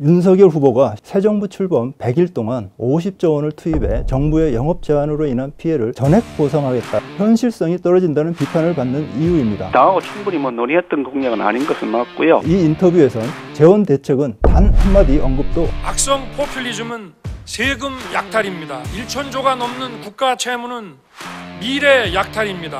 윤석열 후보가 새 정부 출범 100일 동안 50조 원을 투입해 정부의 영업 제한으로 인한 피해를 전액 보상하겠다. 현실성이 떨어진다는 비판을 받는 이유입니다. 당하고 충분히 논의했던 공약은 아닌 것은 맞고요. 이 인터뷰에선 재원 대책은 단 한마디 언급도 악성 포퓰리즘은 세금 약탈입니다. 1,000조가 넘는 국가 채무는 미래 약탈입니다.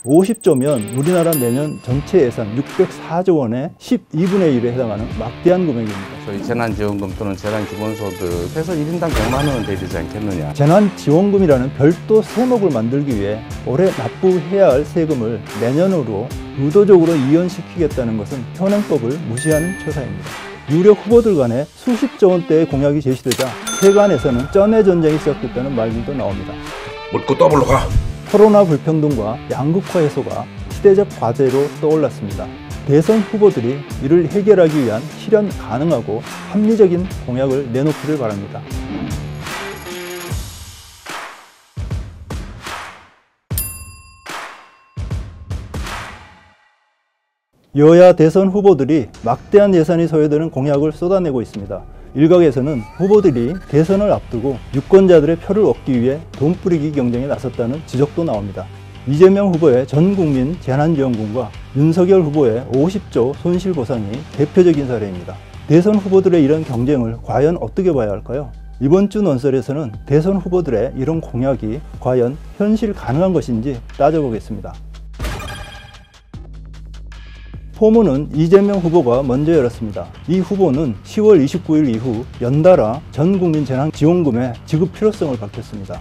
50조면 우리나라 내년 전체 예산 604조 원의 12분의 1에 해당하는 막대한 금액입니다. 저희 재난지원금 또는 재난기본소득 해서 1인당 100만 원은 되지 않겠느냐. 재난지원금이라는 별도 세목을 만들기 위해 올해 납부해야 할 세금을 내년으로 의도적으로 이연시키겠다는 것은 현행법을 무시하는 처사입니다. 유력 후보들 간에 수십조 원대의 공약이 제시되자 세간에서는 쩐의 전쟁이 시작됐다는 말들도 나옵니다. 묻고 더블로 가. 코로나 불평등과 양극화 해소가 시대적 과제로 떠올랐습니다. 대선 후보들이 이를 해결하기 위한 실현 가능하고 합리적인 공약을 내놓기를 바랍니다. 여야 대선 후보들이 막대한 예산이 소요되는 공약을 쏟아내고 있습니다. 일각에서는 후보들이 대선을 앞두고 유권자들의 표를 얻기 위해 돈 뿌리기 경쟁에 나섰다는 지적도 나옵니다. 이재명 후보의 전국민 재난지원금과 윤석열 후보의 50조 손실보상이 대표적인 사례입니다. 대선 후보들의 이런 경쟁을 과연 어떻게 봐야 할까요? 이번 주 논설에서는 대선 후보들의 이런 공약이 과연 현실 가능한 것인지 따져보겠습니다. 포문은 이재명 후보가 먼저 열었습니다. 이 후보는 10월 29일 이후 연달아 전국민 재난지원금의 지급 필요성을 밝혔습니다.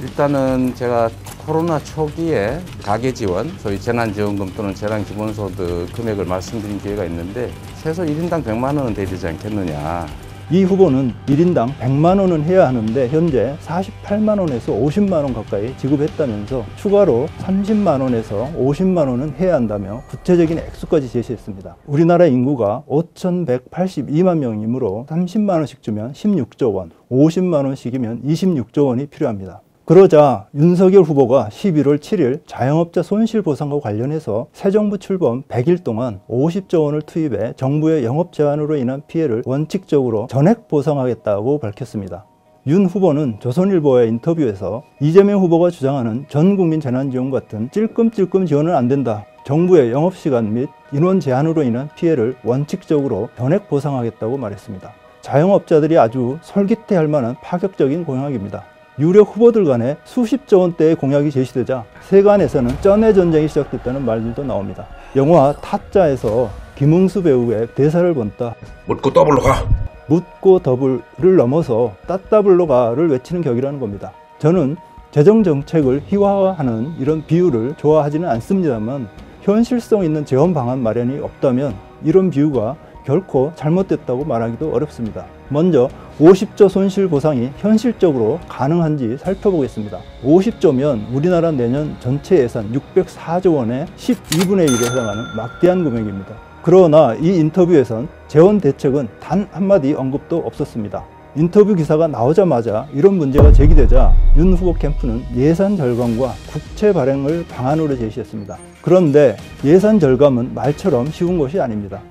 일단은 제가 코로나 초기에 가계지원, 소위 재난지원금 또는 재난기본소득 금액을 말씀드린 기회가 있는데 최소 1인당 100만 원은 되지 않겠느냐. 이 후보는 1인당 100만 원은 해야 하는데 현재 48만 원에서 50만 원 가까이 지급했다면서 추가로 30만 원에서 50만 원은 해야 한다며 구체적인 액수까지 제시했습니다. 우리나라 인구가 5,182만 명이므로 30만 원씩 주면 16조 원, 50만 원씩이면 26조 원이 필요합니다. 그러자 윤석열 후보가 11월 7일 자영업자 손실보상과 관련해서 새 정부 출범 100일 동안 50조 원을 투입해 정부의 영업 제한으로 인한 피해를 원칙적으로 전액 보상하겠다고 밝혔습니다. 윤 후보는 조선일보의 인터뷰에서 이재명 후보가 주장하는 전국민 재난지원 같은 찔끔찔끔 지원은 안 된다. 정부의 영업시간 및 인원 제한으로 인한 피해를 원칙적으로 전액 보상하겠다고 말했습니다. 자영업자들이 아주 솔깃해할 만한 파격적인 공약입니다. 유력 후보들 간에 수십조 원대의 공약이 제시되자 세간에서는 쩐의 전쟁이 시작됐다는 말들도 나옵니다. 영화 타짜에서 김웅수 배우의 대사를 본따 묻고 더블로 가. 묻고 더블을 넘어서 따따블로 가를 외치는 격이라는 겁니다. 저는 재정정책을 희화화하는 이런 비유를 좋아하지는 않습니다만 현실성 있는 재원 방안 마련이 없다면 이런 비유가 결코 잘못됐다고 말하기도 어렵습니다. 먼저 50조 손실보상이 현실적으로 가능한지 살펴보겠습니다. 50조면 우리나라 내년 전체 예산 604조 원의 12분의 1에 해당하는 막대한 금액입니다. 그러나 이 인터뷰에선 재원 대책은 단 한마디 언급도 없었습니다. 인터뷰 기사가 나오자마자 이런 문제가 제기되자 윤 후보 캠프는 예산 절감과 국채 발행을 방안으로 제시했습니다. 그런데 예산 절감은 말처럼 쉬운 것이 아닙니다.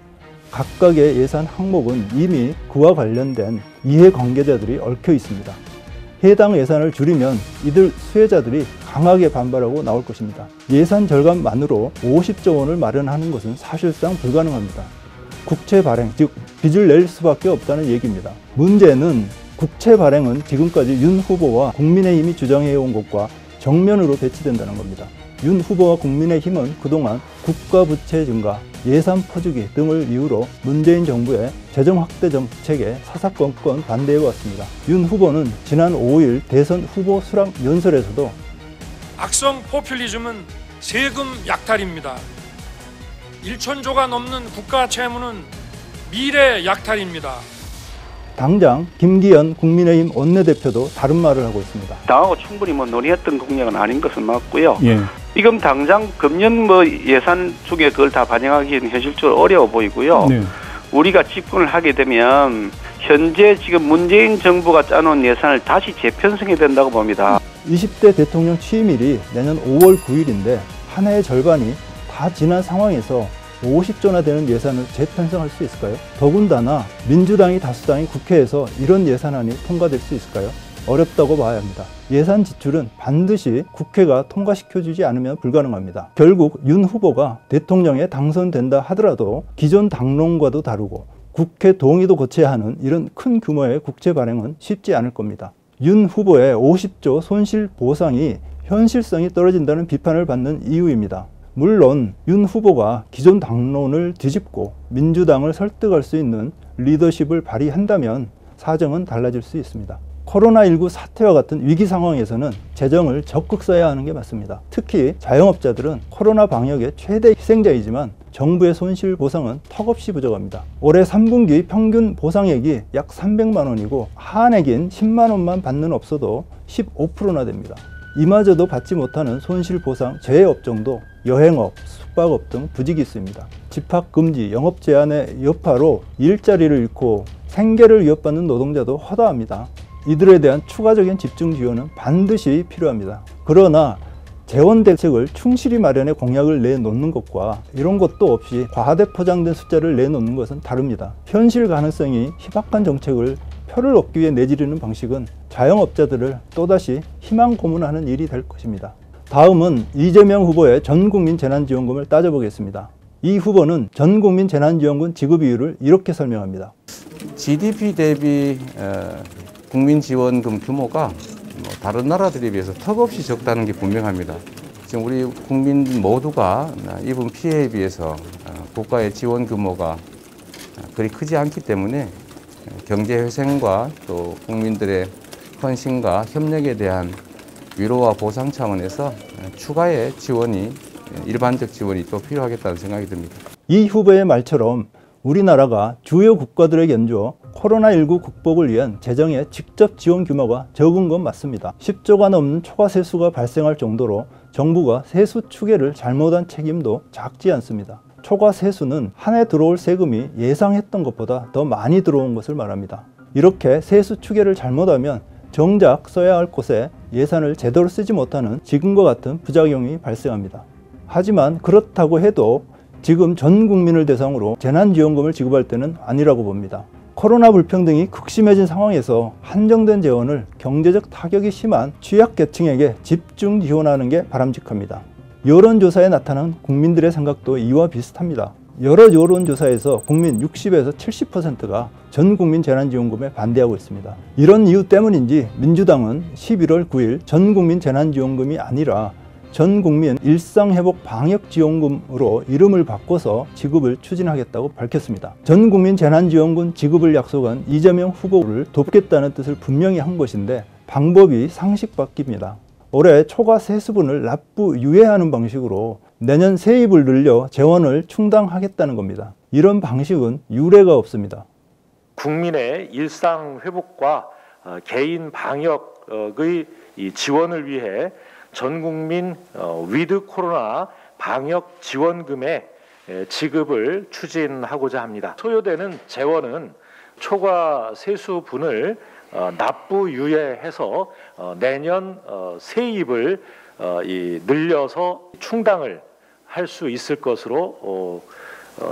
각각의 예산 항목은 이미 그와 관련된 이해관계자들이 얽혀 있습니다. 해당 예산을 줄이면 이들 수혜자들이 강하게 반발하고 나올 것입니다. 예산 절감만으로 50조 원을 마련하는 것은 사실상 불가능합니다. 국채 발행, 즉 빚을 낼 수밖에 없다는 얘기입니다. 문제는 국채 발행은 지금까지 윤 후보와 국민의힘이 주장해온 것과 정면으로 배치된다는 겁니다. 윤 후보와 국민의힘은 그동안 국가 부채 증가, 예산 퍼주기 등을 이유로 문재인 정부의 재정 확대 정책에 사사건건 반대해왔습니다. 윤 후보는 지난 5일 대선 후보 수락 연설에서도 악성 포퓰리즘은 세금 약탈입니다. 1,000조가 넘는 국가 채무는 미래 약탈입니다. 당장 김기현 국민의힘 원내대표도 다른 말을 하고 있습니다. 당하고 충분히 논의했던 공약은 아닌 것은 맞고요. 예. 지금 당장 금년 예산 중에 그걸 다 반영하기는 현실적으로 어려워 보이고요. 네. 우리가 집권을 하게 되면 현재 지금 문재인 정부가 짜놓은 예산을 다시 재편성해야 된다고 봅니다. 20대 대통령 취임일이 내년 5월 9일인데 한 해의 절반이 다 지난 상황에서 50조나 되는 예산을 재편성할 수 있을까요? 더군다나 민주당이 다수당인 국회에서 이런 예산안이 통과될 수 있을까요? 어렵다고 봐야 합니다. 예산 지출은 반드시 국회가 통과시켜주지 않으면 불가능합니다. 결국 윤 후보가 대통령에 당선된다 하더라도 기존 당론과도 다르고 국회 동의도 거쳐야 하는 이런 큰 규모의 국채 발행은 쉽지 않을 겁니다. 윤 후보의 50조 손실 보상이 현실성이 떨어진다는 비판을 받는 이유입니다. 물론 윤 후보가 기존 당론을 뒤집고 민주당을 설득할 수 있는 리더십을 발휘한다면 사정은 달라질 수 있습니다. 코로나19 사태와 같은 위기 상황에서는 재정을 적극 써야 하는 게 맞습니다. 특히 자영업자들은 코로나 방역의 최대 희생자이지만 정부의 손실 보상은 턱없이 부족합니다. 올해 3분기 평균 보상액이 약 300만 원이고 한액인 10만 원만 받는 업소도 15%나 됩니다. 이마저도 받지 못하는 손실 보상 제외 업종도 여행업, 숙박업 등 부직이 있습니다. 집합 금지, 영업 제한의 여파로 일자리를 잃고 생계를 위협받는 노동자도 허다합니다. 이들에 대한 추가적인 집중 지원은 반드시 필요합니다. 그러나 재원 대책을 충실히 마련해 공약을 내놓는 것과 이런 것도 없이 과대 포장된 숫자를 내놓는 것은 다릅니다. 현실 가능성이 희박한 정책을 표를 얻기 위해 내지르는 방식은 자영업자들을 또다시 희망 고문하는 일이 될 것입니다. 다음은 이재명 후보의 전국민 재난지원금을 따져보겠습니다. 이 후보는 전국민 재난지원금 지급 이유를 이렇게 설명합니다. GDP 대비 국민지원금 규모가 다른 나라들에 비해서 턱없이 적다는 게 분명합니다. 지금 우리 국민 모두가 입은 피해에 비해서 국가의 지원 규모가 그리 크지 않기 때문에 경제회생과 또 국민들의 헌신과 협력에 대한 위로와 보상 차원에서 추가의 지원이, 일반적 지원이 또 필요하겠다는 생각이 듭니다. 이 후보의 말처럼 우리나라가 주요 국가들에 견주어 코로나19 극복을 위한 재정의 직접 지원 규모가 적은 건 맞습니다. 10조가 넘는 초과 세수가 발생할 정도로 정부가 세수 추계를 잘못한 책임도 작지 않습니다. 초과 세수는 한 해 들어올 세금이 예상했던 것보다 더 많이 들어온 것을 말합니다. 이렇게 세수 추계를 잘못하면 정작 써야 할 곳에 예산을 제대로 쓰지 못하는 지금과 같은 부작용이 발생합니다. 하지만 그렇다고 해도 지금 전 국민을 대상으로 재난지원금을 지급할 때는 아니라고 봅니다. 코로나 불평등이 극심해진 상황에서 한정된 재원을 경제적 타격이 심한 취약계층에게 집중 지원하는 게 바람직합니다. 여론조사에 나타난 국민들의 생각도 이와 비슷합니다. 여러 여론조사에서 국민 60에서 70%가 전 국민 재난지원금에 반대하고 있습니다. 이런 이유 때문인지 민주당은 11월 9일 전 국민 재난지원금이 아니라 전 국민 일상회복 방역지원금으로 이름을 바꿔서 지급을 추진하겠다고 밝혔습니다. 전 국민 재난지원금 지급을 약속한 이재명 후보를 돕겠다는 뜻을 분명히 한 것인데 방법이 상식 바뀝니다. 올해 초과 세수분을 납부 유예하는 방식으로 내년 세입을 늘려 재원을 충당하겠다는 겁니다. 이런 방식은 유례가 없습니다. 국민의 일상 회복과 개인 방역의 지원을 위해 전 국민 위드 코로나 방역 지원금의 지급을 추진하고자 합니다. 소요되는 재원은 초과 세수분을 납부 유예해서 내년 세입을 늘려서 충당을 할 수 있을 것으로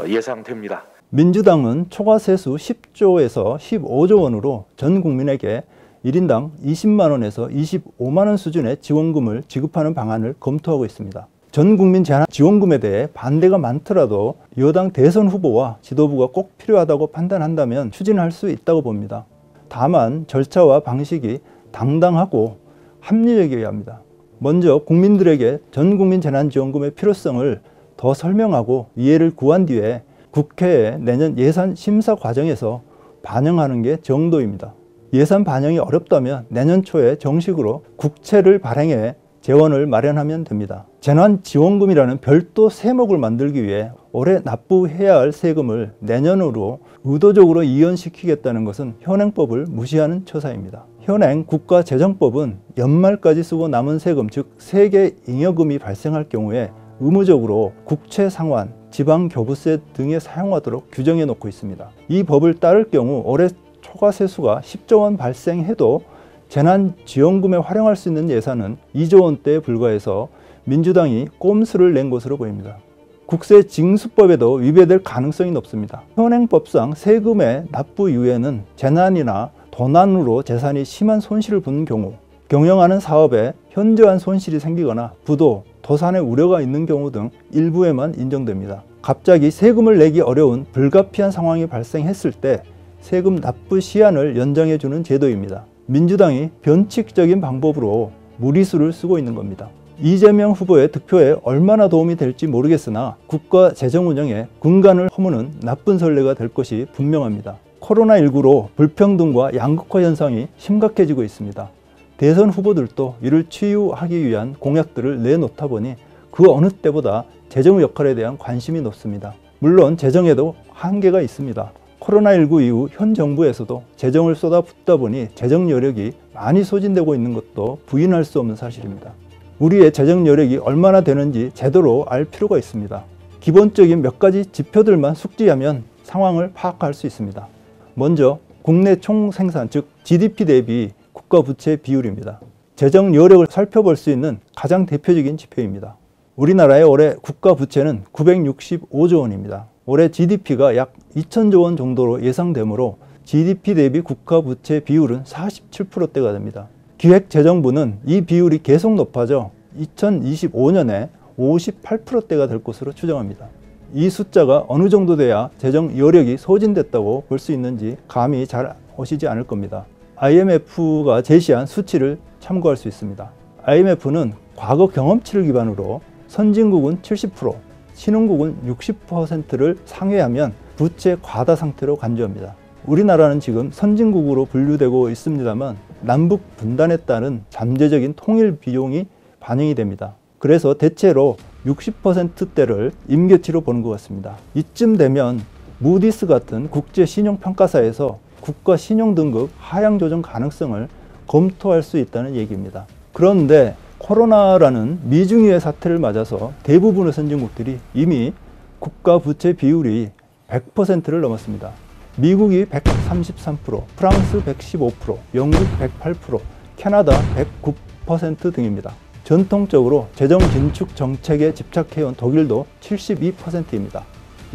예상됩니다. 민주당은 초과 세수 10조에서 15조 원으로 전 국민에게 1인당 20만 원에서 25만 원 수준의 지원금을 지급하는 방안을 검토하고 있습니다. 전 국민 재난지원금에 대해 반대가 많더라도 여당 대선 후보와 지도부가 꼭 필요하다고 판단한다면 추진할 수 있다고 봅니다. 다만 절차와 방식이 당당하고 합리적이어야 합니다. 먼저 국민들에게 전 국민 재난지원금의 필요성을 더 설명하고 이해를 구한 뒤에 국회에 내년 예산 심사 과정에서 반영하는 게 정도입니다. 예산 반영이 어렵다면 내년 초에 정식으로 국채를 발행해 재원을 마련하면 됩니다. 재난지원금이라는 별도 세목을 만들기 위해 올해 납부해야 할 세금을 내년으로 의도적으로 이연시키겠다는 것은 현행법을 무시하는 처사입니다. 현행 국가재정법은 연말까지 쓰고 남은 세금, 즉 세계잉여금이 발생할 경우에 의무적으로 국채 상환, 지방교부세 등에 사용하도록 규정해 놓고 있습니다. 이 법을 따를 경우 올해 초과 세수가 10조 원 발생해도 재난지원금에 활용할 수 있는 예산은 2조 원대에 불과해서 민주당이 꼼수를 낸 것으로 보입니다. 국세징수법에도 위배될 가능성이 높습니다. 현행법상 세금의 납부 이후에는 재난이나 도난으로 재산이 심한 손실을 보는 경우, 경영하는 사업에 현저한 손실이 생기거나 부도, 도산의 우려가 있는 경우 등 일부에만 인정됩니다. 갑자기 세금을 내기 어려운 불가피한 상황이 발생했을 때 세금 납부 시한을 연장해 주는 제도입니다. 민주당이 변칙적인 방법으로 무리수를 쓰고 있는 겁니다. 이재명 후보의 득표에 얼마나 도움이 될지 모르겠으나 국가 재정 운영에 군간을 허무는 나쁜 선례가 될 것이 분명합니다. 코로나19로 불평등과 양극화 현상이 심각해지고 있습니다. 대선 후보들도 이를 치유하기 위한 공약들을 내놓다 보니 그 어느 때보다 재정 역할에 대한 관심이 높습니다. 물론 재정에도 한계가 있습니다. 코로나19 이후 현 정부에서도 재정을 쏟아붓다 보니 재정 여력이 많이 소진되고 있는 것도 부인할 수 없는 사실입니다. 우리의 재정 여력이 얼마나 되는지 제대로 알 필요가 있습니다. 기본적인 몇 가지 지표들만 숙지하면 상황을 파악할 수 있습니다. 먼저 국내 총생산, 즉 GDP 대비 국가 부채 비율입니다. 재정 여력을 살펴볼 수 있는 가장 대표적인 지표입니다. 우리나라의 올해 국가 부채는 965조 원입니다. 올해 GDP가 약 2,000조 원 정도로 예상되므로 GDP 대비 국가 부채 비율은 47%대가 됩니다. 기획재정부는 이 비율이 계속 높아져 2025년에 58%대가 될 것으로 추정합니다. 이 숫자가 어느 정도 돼야 재정 여력이 소진됐다고 볼 수 있는지 감이 잘 오시지 않을 겁니다. IMF가 제시한 수치를 참고할 수 있습니다. IMF는 과거 경험치를 기반으로 선진국은 70%, 신흥국은 60%를 상회하면 부채 과다 상태로 간주합니다. 우리나라는 지금 선진국으로 분류되고 있습니다만 남북 분단에 따른 잠재적인 통일 비용이 반영이 됩니다. 그래서 대체로 60%대를 임계치로 보는 것 같습니다. 이쯤 되면 무디스 같은 국제 신용평가사에서 국가 신용등급 하향 조정 가능성을 검토할 수 있다는 얘기입니다. 그런데 코로나라는 미중유의 사태를 맞아서 대부분의 선진국들이 이미 국가 부채 비율이 100%를 넘었습니다. 미국이 133%, 프랑스 115%, 영국 108%, 캐나다 109% 등입니다. 전통적으로 재정 긴축 정책에 집착해온 독일도 72%입니다.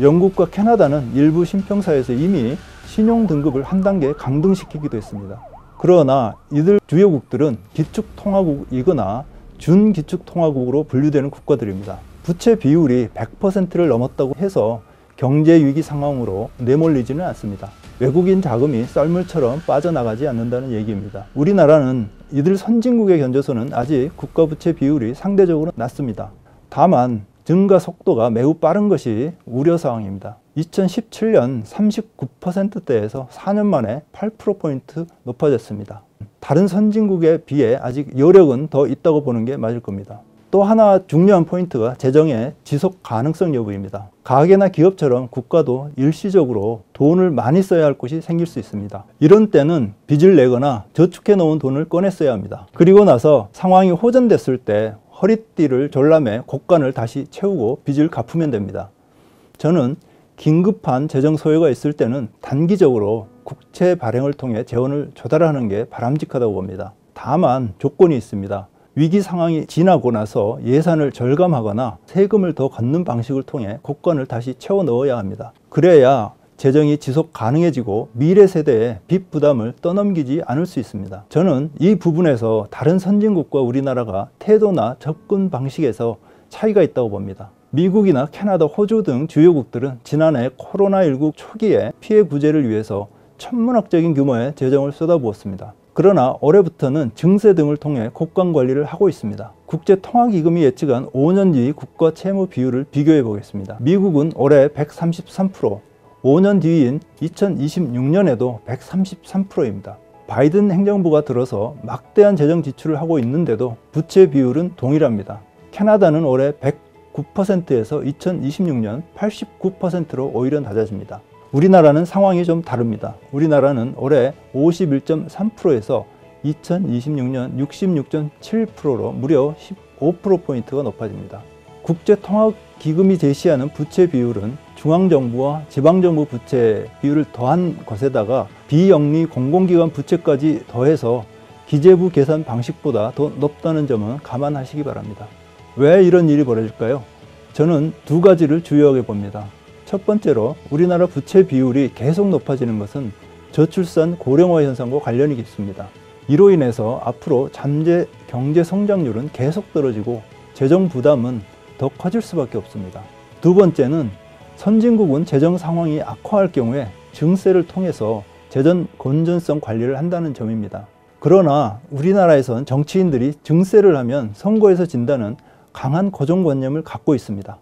영국과 캐나다는 일부 신평사에서 이미 신용 등급을 한 단계 강등시키기도 했습니다. 그러나 이들 주요국들은 기축통화국이거나 준기축통화국으로 분류되는 국가들입니다. 부채 비율이 100%를 넘었다고 해서 경제위기 상황으로 내몰리지는 않습니다. 외국인 자금이 썰물처럼 빠져나가지 않는다는 얘기입니다. 우리나라는 이들 선진국에 견줘서는 아직 국가부채 비율이 상대적으로 낮습니다. 다만 증가 속도가 매우 빠른 것이 우려사항입니다. 2017년 39%대에서 4년 만에 8%포인트 높아졌습니다. 다른 선진국에 비해 아직 여력은 더 있다고 보는 게 맞을 겁니다. 또 하나 중요한 포인트가 재정의 지속 가능성 여부입니다. 가계나 기업처럼 국가도 일시적으로 돈을 많이 써야 할 곳이 생길 수 있습니다. 이런 때는 빚을 내거나 저축해 놓은 돈을 꺼내 써야 합니다. 그리고 나서 상황이 호전됐을 때 허리띠를 졸라매 곡간을 다시 채우고 빚을 갚으면 됩니다. 저는 긴급한 재정 소요가 있을 때는 단기적으로 국채 발행을 통해 재원을 조달하는 게 바람직하다고 봅니다. 다만 조건이 있습니다. 위기 상황이 지나고 나서 예산을 절감하거나 세금을 더 걷는 방식을 통해 곡간을 다시 채워 넣어야 합니다. 그래야 재정이 지속 가능해지고 미래 세대의 빚 부담을 떠넘기지 않을 수 있습니다. 저는 이 부분에서 다른 선진국과 우리나라가 태도나 접근 방식에서 차이가 있다고 봅니다. 미국이나 캐나다, 호주 등 주요국들은 지난해 코로나19 초기에 피해 구제를 위해서 천문학적인 규모의 재정을 쏟아부었습니다. 그러나 올해부터는 증세 등을 통해 곡간 관리를 하고 있습니다. 국제통화기금이 예측한 5년 뒤 국가 채무 비율을 비교해 보겠습니다. 미국은 올해 133%, 5년 뒤인 2026년에도 133%입니다. 바이든 행정부가 들어서 막대한 재정 지출을 하고 있는데도 부채 비율은 동일합니다. 캐나다는 올해 109%에서 2026년 89%로 오히려 낮아집니다. 우리나라는 상황이 좀 다릅니다. 우리나라는 올해 51.3%에서 2026년 66.7%로 무려 15%포인트가 높아집니다. 국제통화기금이 제시하는 부채 비율은 중앙정부와 지방정부 부채 비율을 더한 것에다가 비영리 공공기관 부채까지 더해서 기재부 계산 방식보다 더 높다는 점은 감안하시기 바랍니다. 왜 이런 일이 벌어질까요? 저는 두 가지를 주요하게 봅니다. 첫 번째로 우리나라 부채 비율이 계속 높아지는 것은 저출산 고령화 현상과 관련이 깊습니다. 이로 인해서 앞으로 잠재 경제 성장률은 계속 떨어지고 재정 부담은 더 커질 수밖에 없습니다. 두 번째는 선진국은 재정 상황이 악화할 경우에 증세를 통해서 재정 건전성 관리를 한다는 점입니다. 그러나 우리나라에선 정치인들이 증세를 하면 선거에서 진다는 강한 고정관념을 갖고 있습니다.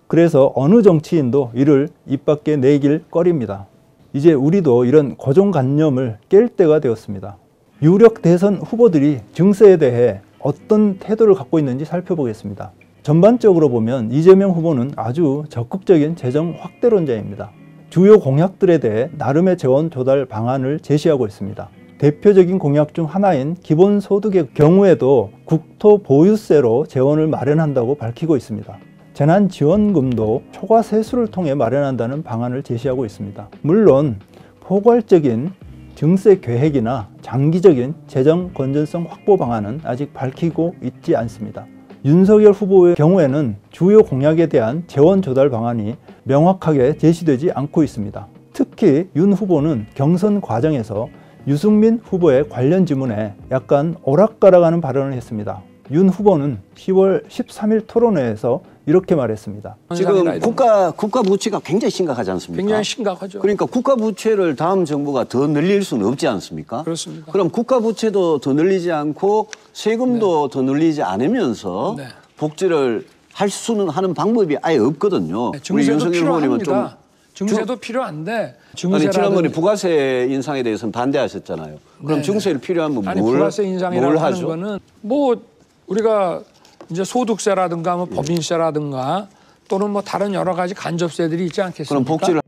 그래서 어느 정치인도 이를 입 밖에 내길 꺼립니다. 이제 우리도 이런 고정관념을 깰 때가 되었습니다. 유력 대선 후보들이 증세에 대해 어떤 태도를 갖고 있는지 살펴보겠습니다. 전반적으로 보면 이재명 후보는 아주 적극적인 재정 확대론자입니다. 주요 공약들에 대해 나름의 재원 조달 방안을 제시하고 있습니다. 대표적인 공약 중 하나인 기본소득의 경우에도 국토 보유세로 재원을 마련한다고 밝히고 있습니다. 재난지원금도 초과 세수를 통해 마련한다는 방안을 제시하고 있습니다. 물론 포괄적인 증세 계획이나 장기적인 재정 건전성 확보 방안은 아직 밝히고 있지 않습니다. 윤석열 후보의 경우에는 주요 공약에 대한 재원 조달 방안이 명확하게 제시되지 않고 있습니다. 특히 윤 후보는 경선 과정에서 유승민 후보의 관련 질문에 약간 오락가락하는 발언을 했습니다. 윤 후보는 10월 13일 토론회에서 이렇게 말했습니다. 지금 국가 부채가 굉장히 심각하지 않습니까? 굉장히 심각하죠. 그러니까 국가 부채를 다음 정부가 더 늘릴 수는 없지 않습니까? 그렇습니다. 그럼 국가 부채도 더 늘리지 않고 세금도 더 늘리지 않으면서 네. 복지를 할 수는 하는 방법이 아예 없거든요. 증세도 필요합니다. 증세도 필요한데 아니 지난번에 부가세 인상에 대해서는 반대하셨잖아요. 그럼 네. 증세를 필요하면 아니 뭘 부가세 인상이라고 뭘 하는 하죠? 거는 뭐 우리가 이제 소득세라든가 뭐 법인세라든가 또는 뭐 다른 여러 가지 간접세들이 있지 않겠습니까? 그럼 복지를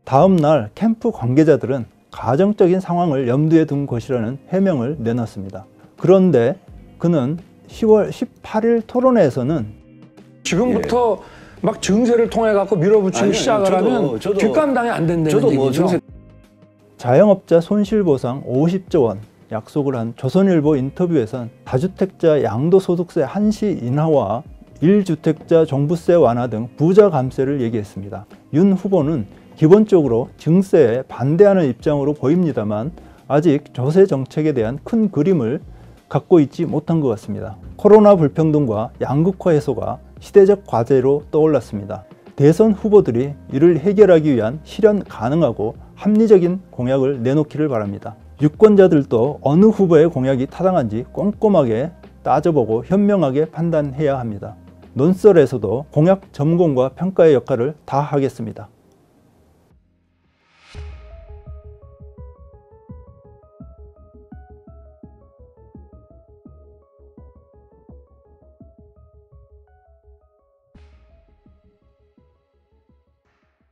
다음 날 캠프 관계자들은 가정적인 상황을 염두에 둔 것이라는 해명을 내놨습니다. 그런데 그는 10월 18일 토론회에서는 지금부터 막 증세를 통해 갖고 밀어붙이기 아니요, 시작을 하면 뒷감당이 안 된다는 저도 뭐 얘기죠. 증세 자영업자 손실보상 50조 원 약속을 한 조선일보 인터뷰에선 다주택자 양도소득세 한시 인하와 1주택자 종부세 완화 등 부자 감세를 얘기했습니다. 윤 후보는 기본적으로 증세에 반대하는 입장으로 보입니다만 아직 조세 정책에 대한 큰 그림을 갖고 있지 못한 것 같습니다. 코로나 불평등과 양극화 해소가 시대적 과제로 떠올랐습니다. 대선 후보들이 이를 해결하기 위한 실현 가능하고 합리적인 공약을 내놓기를 바랍니다. 유권자들도 어느 후보의 공약이 타당한지 꼼꼼하게 따져보고 현명하게 판단해야 합니다. 논설에서도 공약 점검과 평가의 역할을 다 하겠습니다.